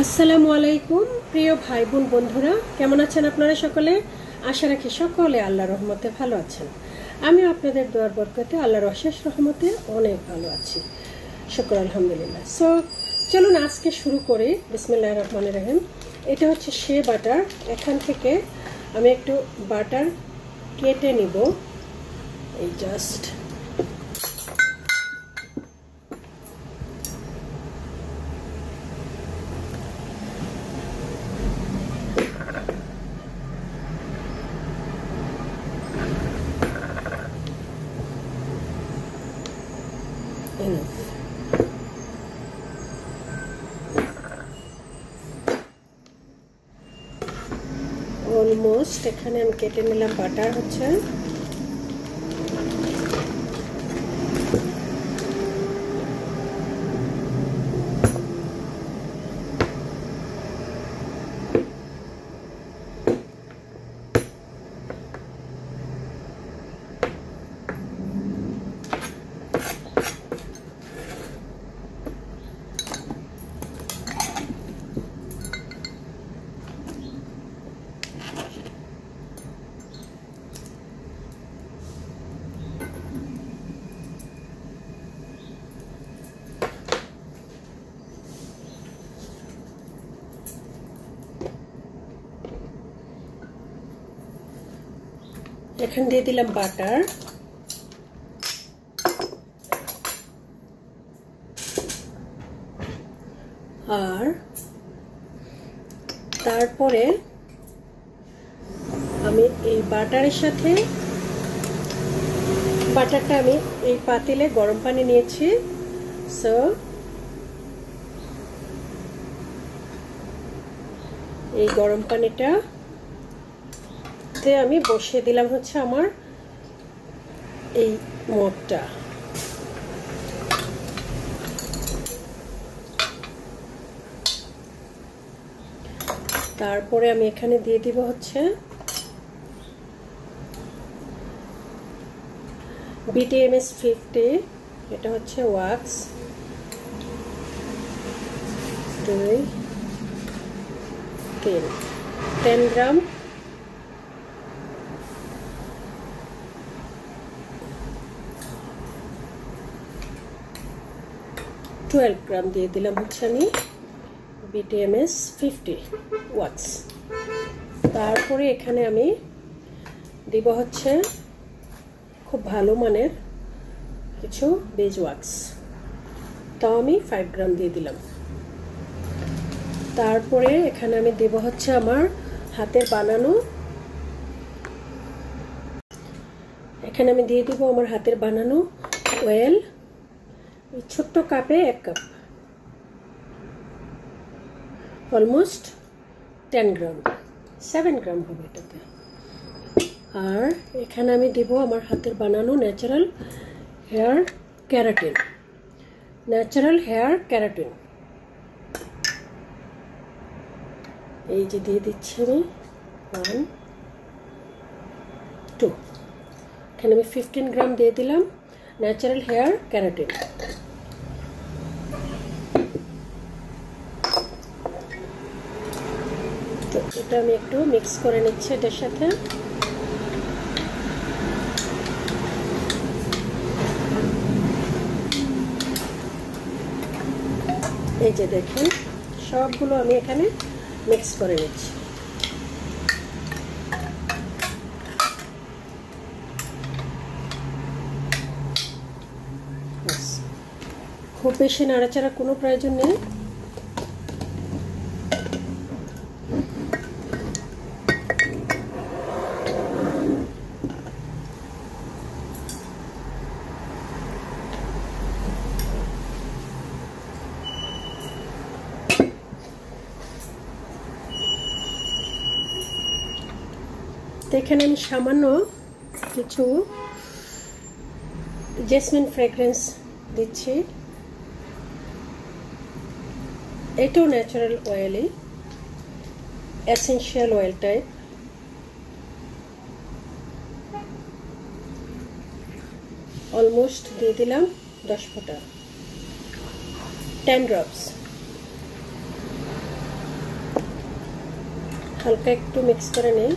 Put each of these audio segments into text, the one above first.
আসসালামু আলাইকুম প্রিয় ভাই বোন বন্ধুরা, কেমন আছেন আপনারা সকলে? আশা রাখি সকলে আল্লাহর রহমতে ভালো আছেন। আমি আপনাদের দোয়ার বরকতে আল্লাহর অশেষ রহমতে অনেক ভালো আছি, শুকর আলহামদুলিল্লাহ। সো চলুন আজকে শুরু করি। বিসমিল্লাহির রহমানির রহিম। এটা হচ্ছে শে বাটার। এখান থেকে আমি একটু বাটার কেটে নিব, এই জাস্ট অলমোস্ট এখানে আমি কেটে নিলাম। বাটার হচ্ছে এখানে দিয়ে দিলাম বাটার, আর তারপরে আমি এই বাটারের সাথে বাটারটা আমি এই পাতিলে গরম পানি নিয়েছি। সো এই গরম পানিটা আমি বসিয়ে দিলাম হচ্ছে আমার এই মগটা। তারপরে আমি এখানে দিয়ে দিব হচ্ছে BTMS 50, এটা হচ্ছে ওয়াক্স 2 3 10 গ্রাম, গ্রাম দিয়ে দিলাম হচ্ছে আমি BTMS 50 ওয়াক্স। তারপরে এখানে আমি দিব হচ্ছে খুব ভালো মানের কিছু বেজ ওয়াক্স, তাও আমি 5 গ্রাম দিয়ে দিলাম। তারপরে এখানে আমি দেব হচ্ছে আমার হাতের বানানো, এখানে আমি দিয়ে দিব আমার হাতের বানানো অয়েল, ছোট্ট কাপে 1 কাপ, অলমোস্ট 10 গ্রাম, 7 গ্রাম হবে এটাতে। আর এখানে আমি দেব আমার হাতের বানানো ন্যাচারাল হেয়ার ক্যারাটিন, এই যে দিয়ে দিচ্ছি আমি 1 2, এখানে আমি 15 গ্রাম দিয়ে দিলাম ন্যাচারাল হেয়ার ক্যারাটিন। তো এটা আমি একটু মিক্স করে নিচ্ছি এটার সাথে। এই যে দেখুন সবগুলো আমি এখানে মিক্স করে নিচ্ছি। খুব বেশি নাড়াচাড়া কোনো প্রয়োজন নেই। এখানে আমি সামান্য কিছু জেসমিন ফ্রেগ্রেন্স দিচ্ছি, এটাও ন্যাচারাল অয়েলই, এসেনশিয়াল অয়েল টাইপ। অলমোস্ট দিয়ে দিলাম 10 ফোঁটা, 10 drops। হালকা একটু মিক্স করে নেই।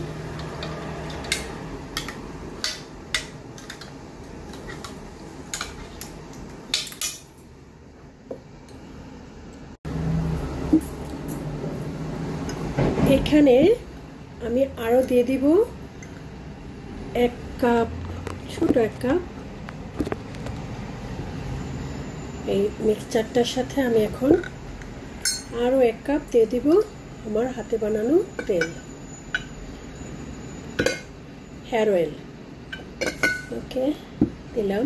এখানে আমি আরো দিয়ে দিব 1 কাপ, ছোট 1 কাপ। এই মিক্সচারটার সাথে আমি এখন আরো 1 কাপ দিয়ে দিব আমার হাতে বানানো তেল, হেয়ার অয়েল। ওকে, দিলাম।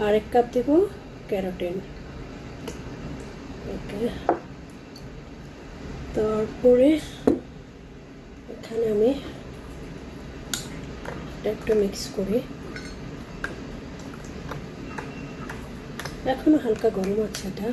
আর 1 কাপ দিব ক্যারোটিন। ওকে, তারপরে এখানে আমি একটু মিক্স করি। এখনো হালকা গরম আছে এটা।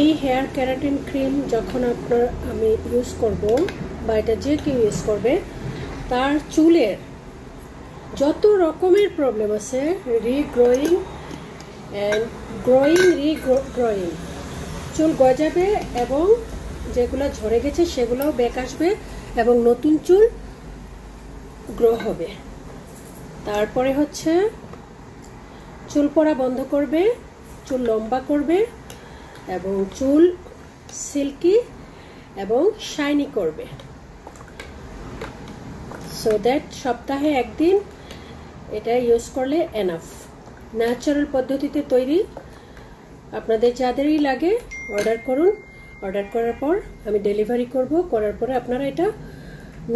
এই হেয়ার ক্যারাটিন ক্রিম যখন আমি ইউজ করব, বা এটা যে কেউ ইউজ করবে, তার চুলের যত রকমের প্রবলেম আছে, রিগ্রোয়িং অ্যান্ড রিগ্রোয়িং, চুল গজাবে এবং যেগুলো ঝরে গেছে সেগুলোও ব্যাক আসবে এবং নতুন চুল গ্রো হবে। তারপরে হচ্ছে চুল পড়া বন্ধ করবে, চুল লম্বা করবে এবং চুল সিল্কি এবং শাইনি করবে। সো দ্যাট সপ্তাহে 1 দিন এটা ইউজ করলে এনাফ। ন্যাচারাল পদ্ধতিতে তৈরি। আপনাদের যাদেরই লাগে অর্ডার করুন। অর্ডার করার পর আমি ডেলিভারি করব। করার পরে আপনারা এটা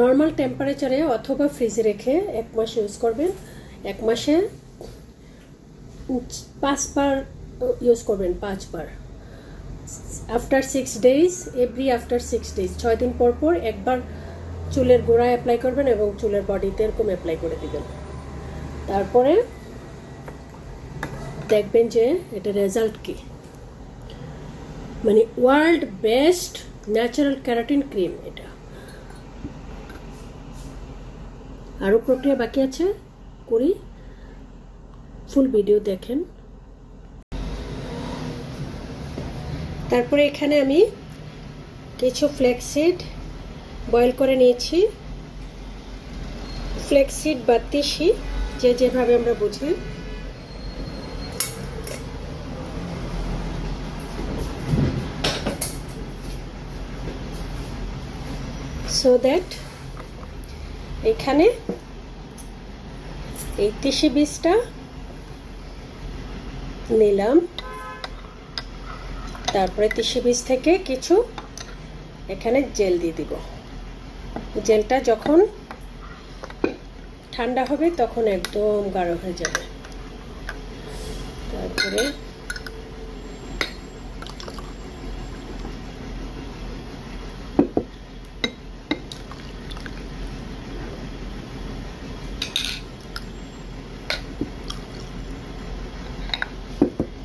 নর্মাল টেম্পারেচারে অথবা ফ্রিজে রেখে 1 মাস ইউজ করবেন। 1 মাসে 5 বার ইউজ করবেন, 5 বার। আফটার 6 ডেজ, আফটার 6 ডেজ, 6 দিন পর পর একবার চুলের গোড়ায় অ্যাপ্লাই করবেন এবং চুলের বডিতে এরকম অ্যাপ্লাই করে দিবেন। তারপরে দেখবেন যে এটা রেজাল্ট কি। মানে world best natural keratin cream এটা। আরো প্রক্রিয়া বাকি আছে, করি, ফুল ভিডিও দেখেন। তারপরে এখানে আমি কিছু ফ্ল্যাক্সিড বয়েল করে নিয়েছি। ফ্ল্যাক্সিড বা তিসি, যে যেভাবে আমরা বুঝি। সো দ্যাট এখানে এই তিসি বীজটা নিলাম। তারপরে তিসি বীজ থেকে কিছু এখানে জেল দিয়ে দিব। জেলটা যখন ঠান্ডা হবে তখন একদম গাঢ় হয়ে যাবে। তারপরে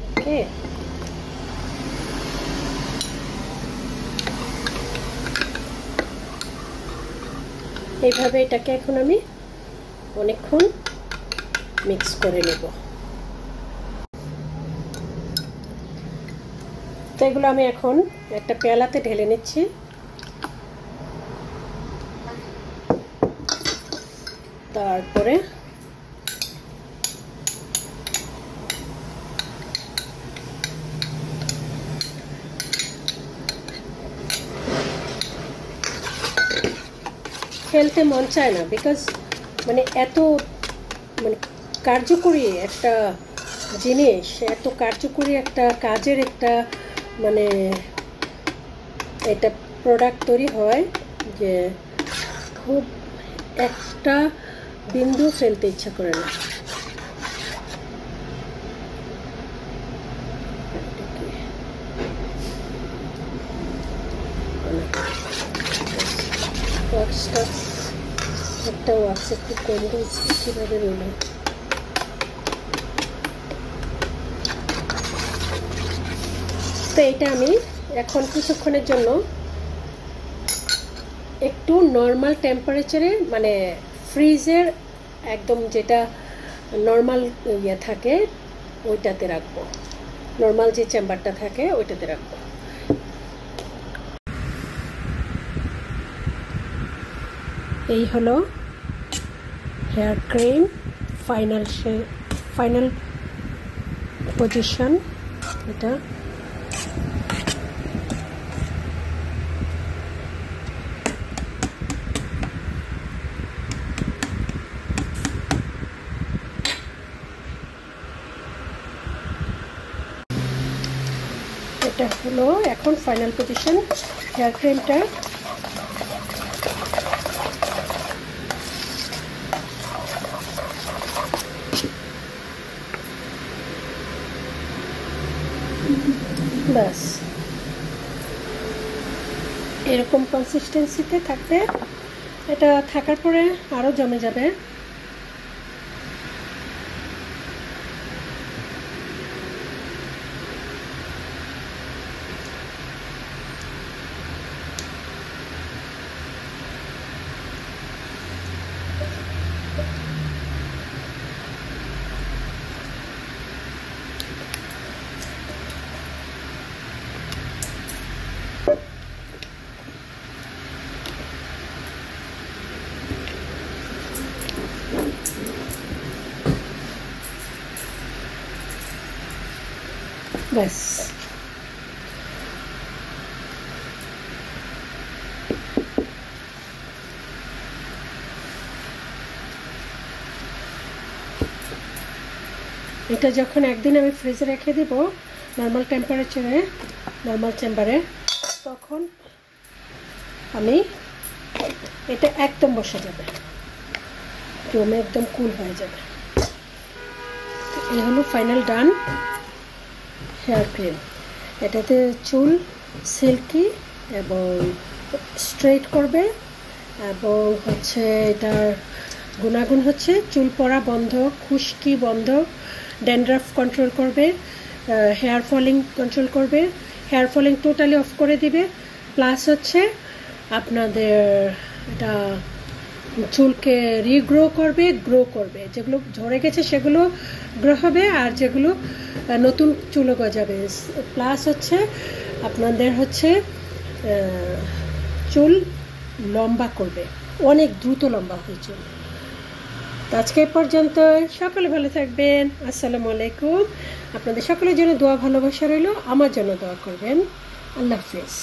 ওকে, এইভাবে এটাকে এখন আমি অনেকক্ষণ মিক্স করে নেব। তো এগুলো আমি এখন একটা পেয়ালাতে ঢেলে নিচ্ছি। তারপরে ফেলতে মন চায় না, বিকজ মানে এত মানে কার্যকরী একটা জিনিস, এত কার্যকরী একটা কাজের একটা মানে এটা প্রোডাক্ট তৈরি হয় যে খুব একটা বিন্দু ফেলতে ইচ্ছা করে না। ওয়াক্সটা একটা ওয়াক্স একটু কম দিয়েছি, কীভাবে রইল। তো এটা আমি এখন কিছুক্ষণের জন্য একটু নর্মাল টেম্পারেচারে, মানে ফ্রিজের একদম যেটা নর্মাল ইয়ে থাকে ওইটাতে রাখবো, নর্মাল যে চেম্বারটা থাকে ওইটাতে রাখবো। এই হলো হেয়ার ক্রিম ফাইনাল পজিশন। এটা এটা হলো এখন ফাইনাল পজিশন হেয়ার ক্রিমটা। ব্যাস এরকম কনসিস্টেন্সিতে থাকবে। এটা থাকার পরে আরও জমে যাবে। ব্যাস এটা যখন একদিন আমি ফ্রিজে রেখে দিব নর্মাল টেম্পারেচারে, নর্মাল চেম্বারে, তখন আমি এটা একদম বসে যাবে, জমে একদম কুল হয়ে যাবে। এই হলো ফাইনাল ডান হেয়ার ক্রিম। এটাতে চুল সিল্কি এবং স্ট্রেট করবে, এবং হচ্ছে এটার গুণাগুণ হচ্ছে চুল পড়া বন্ধ, খুশকি বন্ধ, ড্যান্ড্রাফ কন্ট্রোল করবে, হেয়ার ফলিং কন্ট্রোল করবে, হেয়ার ফলিং টোটালি অফ করে দিবে। প্লাস হচ্ছে আপনাদের এটা চুলকে রিগ্রো করবে, গ্রো করবে, যেগুলো ঝরে গেছে সেগুলো গ্রো হবে, আর যেগুলো নতুন চুলও গজাবে। প্লাস হচ্ছে আপনাদের হচ্ছে চুল লম্বা করবে, অনেক দ্রুত লম্বা হয় চুল। আজকে পর্যন্ত, সকলে ভালো থাকবেন। আসসালামু আলাইকুম। আপনাদের সকলের জন্য দোয়া ভালোবাসা রইল, আমার জন্য দোয়া করবেন। আল্লাহ হাফেজ।